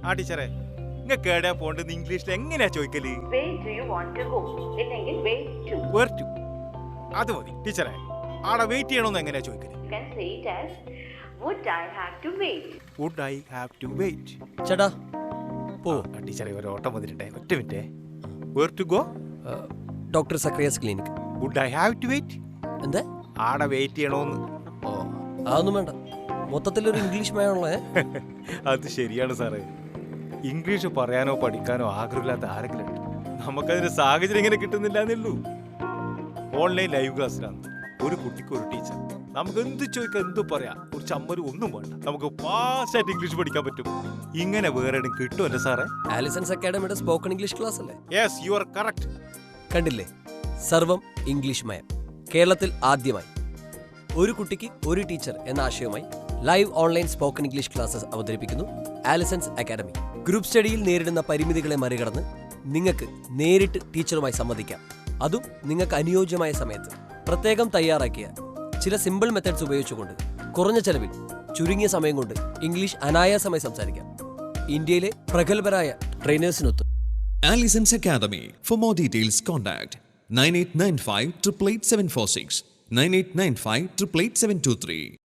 ആ ടീച്ചറെ നിങ്ങൾക്ക് എവിടെയാ പോണ്ടെന്ന് ഇംഗ്ലീഷിൽ എങ്ങനെയാ ചോദിക്കല്? Where to? അത് മതി ടീച്ചറെ. ആടെ വെയിറ്റ് ചെയ്യണമെന്ന് എങ്ങനെയാ ചോദിക്കല്? Would I have to wait? ചേട്ടാ പോ. ടീച്ചറെ ഒരു ഓട്ടം വന്നിട്ടുണ്ടേ, ഒറ്റ മിനിറ്റേ. Where to go? Doctor Zacharias clinic. Would I have to wait? എന്താ ആടെ വെയിറ്റ് ചെയ്യണോന്ന്. ഓ അതൊന്നും വേണ്ട, മൊത്തത്തിലൊരു ഇംഗ്ലീഷ് മയമുള്ള. അത് ശരിയാണ് സാറേ. ഇംഗ്ലീഷ് പറയാനോ പഠിക്കാനോ ആഗ്രഹമില്ലാത്ത ആരെങ്കിലും ഉണ്ട്. നമുക്കതിന് സാഹചര്യം ഇങ്ങനെ കിട്ടുന്നില്ല എന്നുള്ളൂ. ഓൺലൈൻ ലൈവ് ക്ലാസ്സിലാണ് ഒരു കുട്ടിക്ക് ഒരു ടീച്ചർ. നമുക്ക് എന്ത് ചോദിക്കാം, എന്ത് പറയാം, ഒരു ചമ്മലും ഒന്നും വേണ്ട, നമുക്ക് ഫാസ്റ്റായിട്ട് ഇംഗ്ലീഷ് പഠിക്കാൻ പറ്റും. ഇങ്ങനെ വേറെ കിട്ടുമല്ലേ സാറേ? ആലിസൺസ് അക്കാഡമിയുടെ സ്പോക്കൺ ഇംഗ്ലീഷ് ക്ലാസ് അല്ലേ? Yes, you are correct. കണ്ടില്ലേ, സർവം ഇംഗ്ലീഷ് മയം. കേരളത്തിൽ ആദ്യമായി ഒരു കുട്ടിക്ക് ഒരു ടീച്ചർ എന്ന ആശയവുമായി live online spoken English classes അവതരിപ്പിക്കുന്നു ആലിസൺസ് അക്കാഡമി. ഗ്രൂപ്പ് സ്റ്റഡിയിൽ നേരിടുന്ന പരിമിതികളെ മറികടന്ന് നിങ്ങൾക്ക് നേരിട്ട് ടീച്ചറുമായി സംവദിക്കാം, അതും നിങ്ങൾക്ക് അനുയോജ്യമായ സമയത്ത്. പ്രത്യേകം തയ്യാറാക്കിയ ചില സിമ്പിൾ മെത്തേഡ്സ് ഉപയോഗിച്ചുകൊണ്ട് കുറഞ്ഞ ചെലവിൽ ചുരുങ്ങിയ സമയം കൊണ്ട് ഇംഗ്ലീഷ് അനായാസമായി സംസാരിക്കാം, ഇന്ത്യയിലെ പ്രഗത്ഭരായ ട്രെയിനേഴ്സിനൊത്ത്. Alisons Academy. For more details, contact 9895 888 746 9895 888 723.